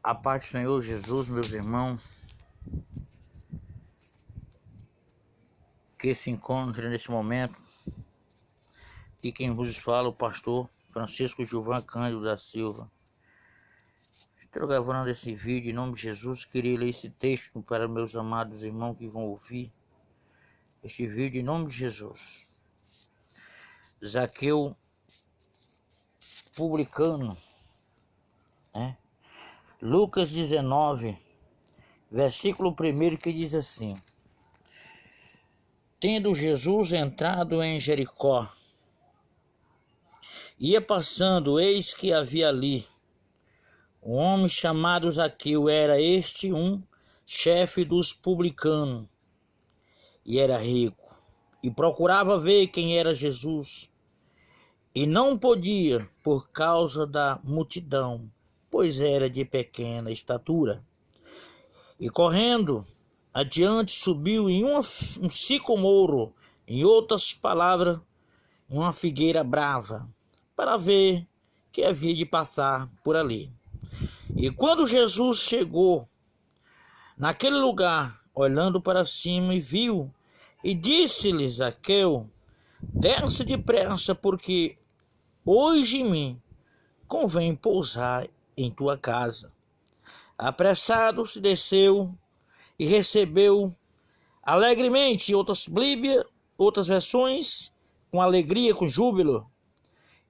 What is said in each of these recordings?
A paz do Senhor Jesus, meus irmãos, que se encontrem nesse momento. E quem vos fala, o pastor Francisco Gilvan Cândido da Silva. Estou gravando esse vídeo em nome de Jesus. Queria ler esse texto para meus amados irmãos que vão ouvir este vídeo em nome de Jesus. Zaqueu, publicano, né? Lucas 19, versículo 1, que diz assim: Tendo Jesus entrado em Jericó, ia passando, eis que havia ali um homem chamado Zaqueu. Era este um chefe dos publicanos, e era rico, e procurava ver quem era Jesus, e não podia por causa da multidão, pois era de pequena estatura. E correndo adiante, subiu em um sicomoro, em outras palavras, uma figueira brava, para ver que havia de passar por ali. E quando Jesus chegou naquele lugar, olhando para cima, e viu, e disse-lhe: Zaqueu, desce depressa, porque hoje me convém pousar em tua casa. Apressado se desceu e recebeu alegremente. Outras Bíblias, outras versões, com alegria, com júbilo.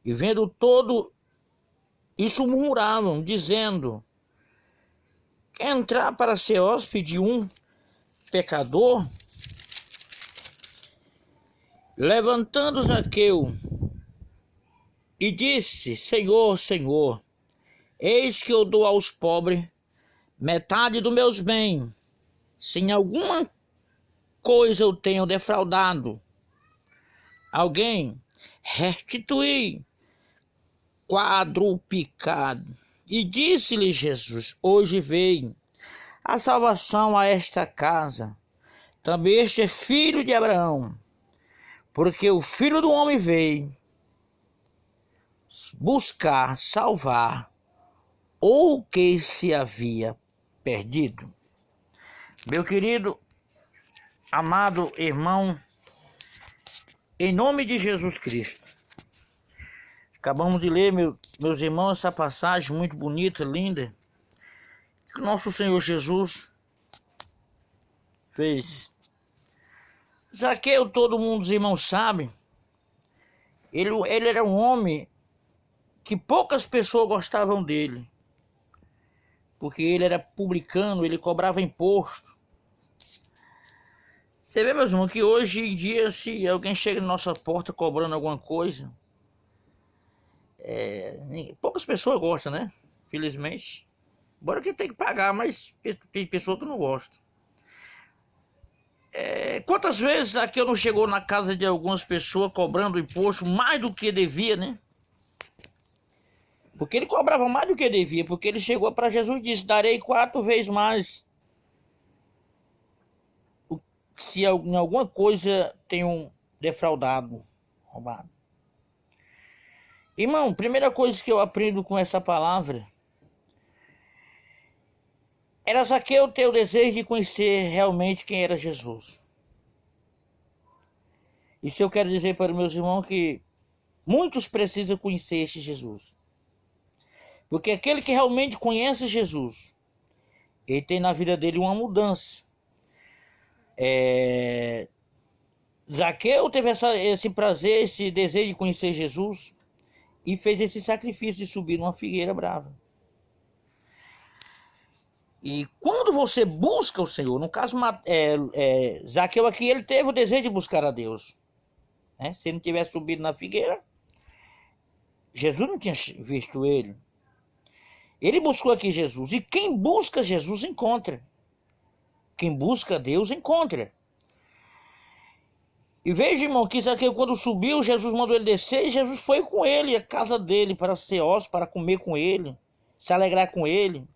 E vendo todo isso, murmuravam, dizendo: quer entrar para ser hóspede de um pecador? Levantando Zaqueu e disse: Senhor, Senhor, eis que eu dou aos pobres metade dos meus bens. Se em alguma coisa eu tenho defraudado alguém, restituí quadruplicado. E disse-lhe Jesus: hoje veio a salvação a esta casa, também este é filho de Abraão, porque o Filho do Homem veio buscar, salvar o que se havia perdido. Meu querido, amado irmão, em nome de Jesus Cristo, acabamos de ler, meus irmãos, essa passagem muito bonita, linda, que o nosso Senhor Jesus fez. Zaqueu, todo mundo, os irmãos sabem, ele era um homem que poucas pessoas gostavam dele, porque ele era publicano, ele cobrava imposto. Você vê, meus irmãos, que hoje em dia, se alguém chega na nossa porta cobrando alguma coisa, poucas pessoas gostam, né? Felizmente. Embora que tem que pagar, mas tem pessoa que não gosta. Quantas vezes aqui eu não chegou na casa de algumas pessoas cobrando imposto mais do que devia, né? Porque ele cobrava mais do que devia, porque ele chegou para Jesus e disse: darei 4 vezes mais se em alguma coisa tenho defraudado, roubado. Irmão, primeira coisa que eu aprendo com essa palavra era Zaqueu ter o desejo de conhecer realmente quem era Jesus. Isso eu quero dizer para os meus irmãos, que muitos precisam conhecer este Jesus. Porque aquele que realmente conhece Jesus, ele tem na vida dele uma mudança. Zaqueu teve esse prazer, esse desejo de conhecer Jesus, e fez esse sacrifício de subir numa figueira brava. E quando você busca o Senhor, no caso Zaqueu aqui, ele teve o desejo de buscar a Deus, né? Se ele não tivesse subido na figueira, Jesus não tinha visto ele. Ele buscou aqui Jesus, e quem busca Jesus encontra. Quem busca Deus encontra. E veja, irmão, que Zaqueu, quando subiu, Jesus mandou ele descer, e Jesus foi com ele à casa dele para ser hóspede, para comer com ele, se alegrar com ele.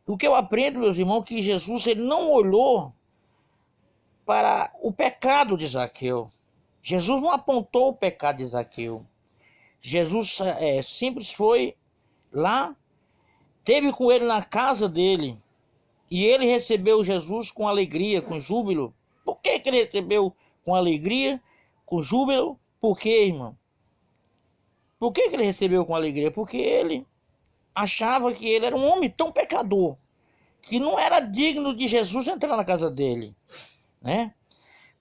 O que eu aprendo, meus irmãos, que Jesus, ele não olhou para o pecado de Zaqueu. Jesus não apontou o pecado de Zaqueu. Jesus simples foi lá Teve com ele na casa dele. E ele recebeu Jesus com alegria, com júbilo. Por que ele recebeu com alegria, com júbilo? Por quê, irmão? Por que ele recebeu com alegria? Porque ele achava que ele era um homem tão pecador, que não era digno de Jesus entrar na casa dele, né?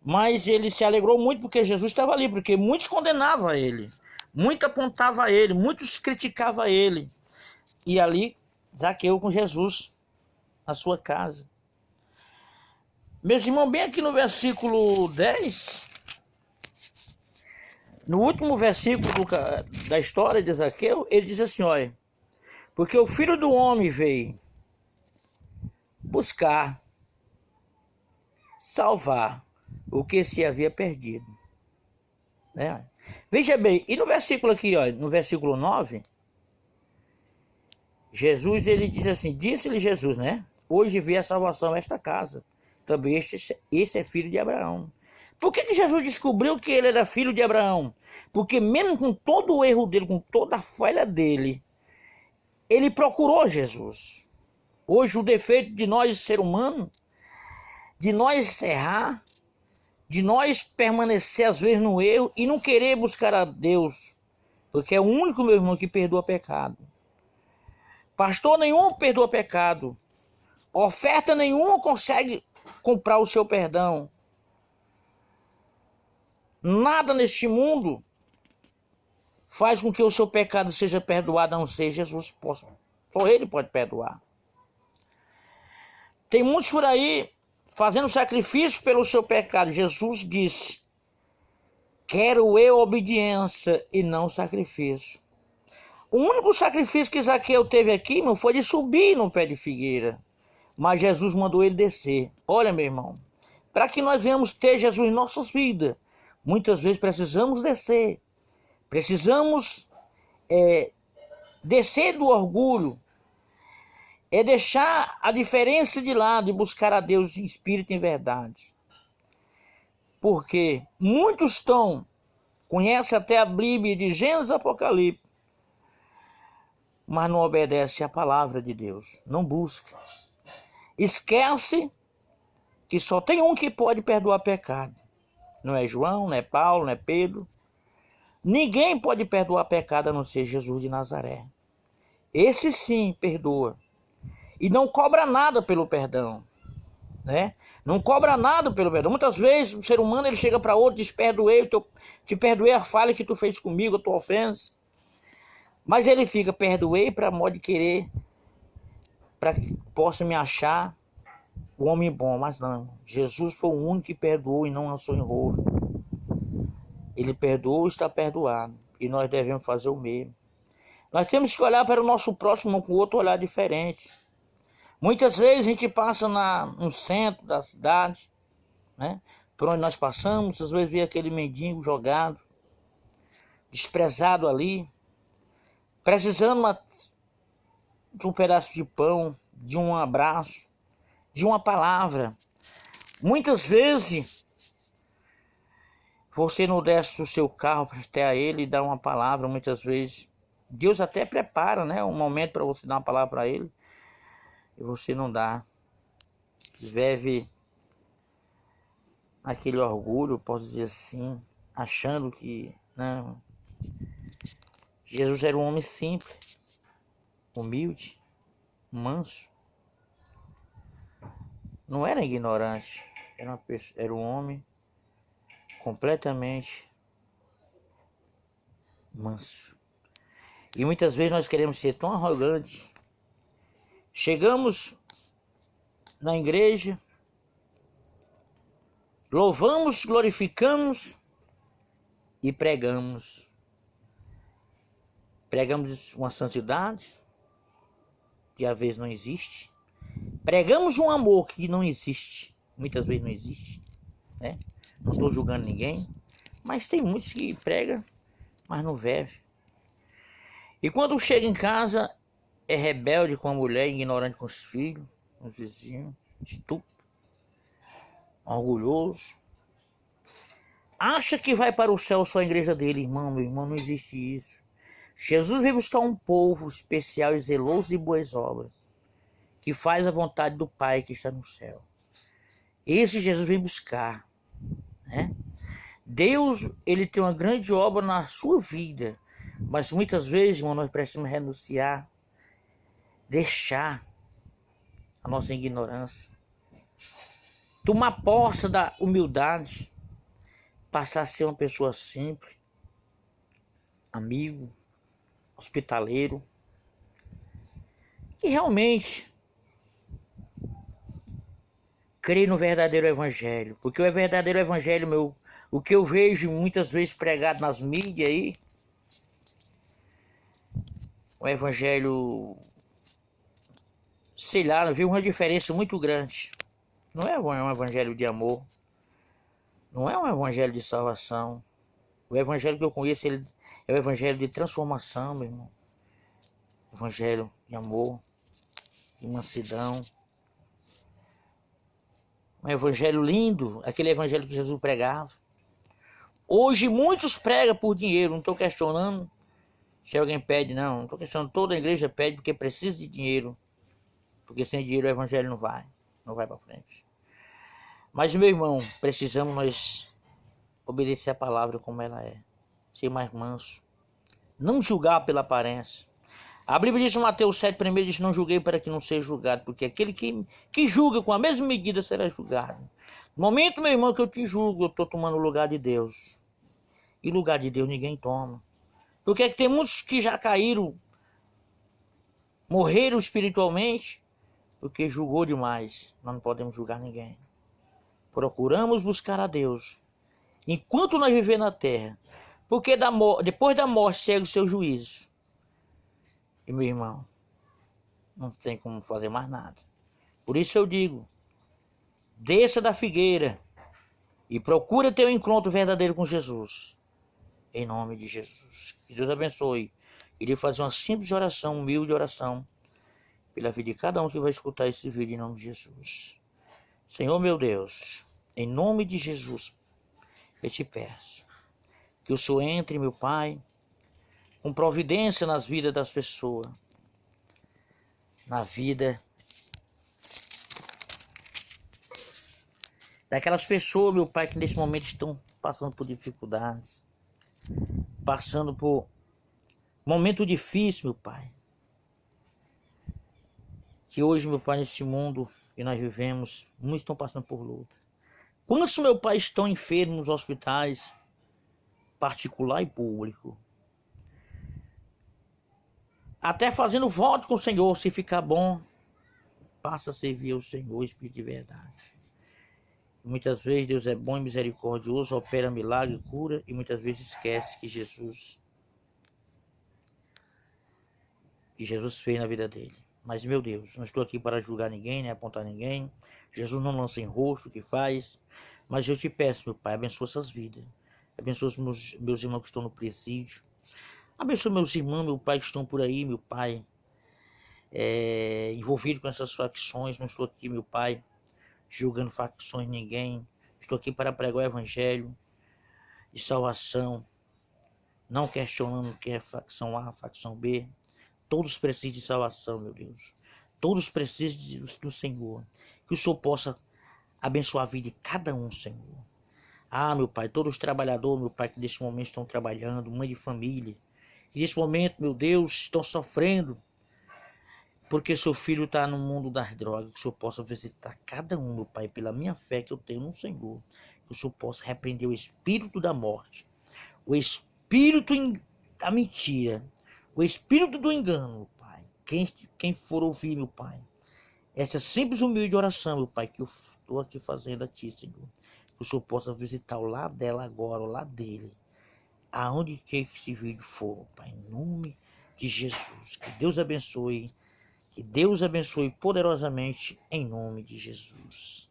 Mas ele se alegrou muito porque Jesus estava ali, porque muitos condenavam ele, muitos apontavam ele, muitos criticavam ele. E ali, Zaqueu com Jesus na sua casa. Meus irmãos, bem aqui no versículo 10, no último versículo da história de Zaqueu, ele diz assim, olha, porque o Filho do Homem veio buscar, salvar o que se havia perdido. Né? Veja bem, e no versículo aqui, ó, no versículo 9, Jesus, ele diz assim, disse-lhe Jesus, né? Hoje veio a salvação a esta casa. Também esse é filho de Abraão. Por que Jesus descobriu que ele era filho de Abraão? Porque mesmo com todo o erro dele, com toda a falha dele, ele procurou Jesus. Hoje o defeito de nós, ser humano, de nós errar, de nós permanecer às vezes no erro e não querer buscar a Deus, porque é o único, meu irmão, que perdoa pecado. Pastor nenhum perdoa pecado. Oferta nenhuma consegue comprar o seu perdão. Nada neste mundo faz com que o seu pecado seja perdoado, a não ser Jesus possa. Só ele pode perdoar. Tem muitos por aí fazendo sacrifício pelo seu pecado. Jesus disse, quero eu obediência e não sacrifício. O único sacrifício que Zaqueu teve aqui, irmão, foi de subir no pé de figueira. Mas Jesus mandou ele descer. Olha, meu irmão, para que nós venhamos ter Jesus em nossas vidas, muitas vezes precisamos descer. Precisamos descer do orgulho. É deixar a diferença de lado e buscar a Deus em espírito e em verdade. Porque muitos conhecem até a Bíblia de Gênesis e Apocalipse, mas não obedece à palavra de Deus, não busca. Esquece que só tem um que pode perdoar pecado. Não é João, não é Paulo, não é Pedro. Ninguém pode perdoar pecado a não ser Jesus de Nazaré. Esse sim perdoa. E não cobra nada pelo perdão, né? Não cobra nada pelo perdão. Muitas vezes o ser humano ele chega para outro, diz, te perdoei a falha que tu fez comigo, a tua ofensa. Mas ele fica, perdoei para modo de querer, para que possa me achar o homem bom. Mas não, Jesus foi o único que perdoou e não lançou em rolo. Ele perdoou e está perdoado. E nós devemos fazer o mesmo. Nós temos que olhar para o nosso próximo com outro olhar diferente. Muitas vezes a gente passa no centro da cidade, né? Por onde nós passamos, às vezes vê aquele mendigo jogado, desprezado ali, precisando de um pedaço de pão, de um abraço, de uma palavra. Muitas vezes você não desce do seu carro para até a ele e dar uma palavra. Muitas vezes Deus até prepara, né, um momento para você dar uma palavra para ele e você não dá. Vive aquele orgulho, posso dizer assim, achando que não. Jesus era um homem simples, humilde, manso. Não era ignorante, era um homem completamente manso. E muitas vezes nós queremos ser tão arrogantes. Chegamos na igreja, louvamos, glorificamos e pregamos. Pregamos uma santidade que às vezes não existe. Pregamos um amor que não existe. Muitas vezes não existe, né? Não estou julgando ninguém, mas tem muitos que pregam, mas não vivem. E quando chega em casa, é rebelde com a mulher, ignorante com os filhos, com os vizinhos, estúpido, orgulhoso. Acha que vai para o céu só a igreja dele, irmão, meu irmão, não existe isso. Jesus veio buscar um povo especial e zeloso de boas obras, que faz a vontade do Pai que está no céu. Esse Jesus vem buscar, né? Deus, ele tem uma grande obra na sua vida, mas muitas vezes, irmão, nós precisamos renunciar, deixar a nossa ignorância, tomar posse da humildade, passar a ser uma pessoa simples, amigo, hospitaleiro, que realmente crê no verdadeiro evangelho. Porque o verdadeiro evangelho, o que eu vejo muitas vezes pregado nas mídias aí, o evangelho, sei lá, eu vi uma diferença muito grande. Não é um evangelho de amor, não é um evangelho de salvação. O evangelho que eu conheço, ele é o evangelho de transformação, meu irmão. Evangelho de amor, de mansidão. Um evangelho lindo, aquele evangelho que Jesus pregava. Hoje muitos pregam por dinheiro, não estou questionando se alguém pede, não estou questionando, toda a igreja pede porque precisa de dinheiro, porque sem dinheiro o evangelho não vai para frente. Mas, meu irmão, precisamos nós obedecer a palavra como ela é, ser mais manso, não julgar pela aparência. A Bíblia diz em Mateus 7, primeiro diz: não julguei para que não seja julgado, porque aquele que julga com a mesma medida será julgado. No momento, meu irmão, que eu te julgo, eu estou tomando o lugar de Deus. E lugar de Deus ninguém toma. Porque é que tem muitos que já caíram, morreram espiritualmente, porque julgou demais. Nós não podemos julgar ninguém. Procuramos buscar a Deus enquanto nós vivemos na terra, porque depois da morte chega o seu juízo. E, meu irmão, não tem como fazer mais nada. Por isso eu digo, desça da figueira e procura ter um encontro verdadeiro com Jesus. Em nome de Jesus. Que Deus abençoe. Queria fazer uma simples oração, humilde oração, pela vida de cada um que vai escutar esse vídeo em nome de Jesus. Senhor meu Deus, em nome de Jesus, eu te peço que o Senhor entre, meu Pai, com providência nas vidas das pessoas, na vida daquelas pessoas, meu Pai, que nesse momento estão passando por dificuldades, passando por momento difícil, meu Pai. Que hoje, meu Pai, nesse mundo que nós vivemos, muitos estão passando por luta. Quantos, meu Pai, estão enfermos nos hospitais, particular e público? Até fazendo voto com o Senhor, se ficar bom, passa a servir ao Senhor, Espírito de verdade. Muitas vezes Deus é bom e misericordioso, opera milagre, cura, e muitas vezes esquece que Jesus fez na vida dele. Mas, meu Deus, não estou aqui para julgar ninguém, nem apontar ninguém. Jesus não lança em rosto o que faz. Mas eu te peço, meu Pai, abençoa essas vidas. Abençoa os meus irmãos que estão no presídio. Abençoa meus irmãos, meu Pai, que estão por aí, meu Pai, envolvido com essas facções. Não estou aqui, meu Pai, julgando facções ninguém. Estou aqui para pregar o evangelho de salvação, não questionando o que é facção A, facção B. Todos precisam de salvação, meu Deus. Todos precisam do Senhor. Que o Senhor possa abençoar a vida de cada um, Senhor. Ah, meu Pai, todos os trabalhadores, meu Pai, que neste momento estão trabalhando, mãe de família, que neste momento, meu Deus, estão sofrendo, porque seu filho está no mundo das drogas. Que o Senhor possa visitar cada um, meu Pai, pela minha fé que eu tenho no Senhor. Que o Senhor possa repreender o espírito da morte, o espírito da mentira, o espírito do engano, meu Pai. Quem for ouvir, meu Pai, essa simples humilde oração, meu Pai, que eu estou aqui fazendo a Ti, Senhor. Que o Senhor possa visitar o lado dela agora, o lado dele, aonde que esse vídeo for, Pai, em nome de Jesus. Que Deus abençoe. Que Deus abençoe poderosamente em nome de Jesus.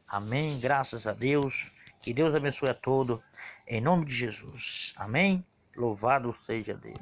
Amém. Graças a Deus. Que Deus abençoe a todos em nome de Jesus. Amém. Louvado seja Deus.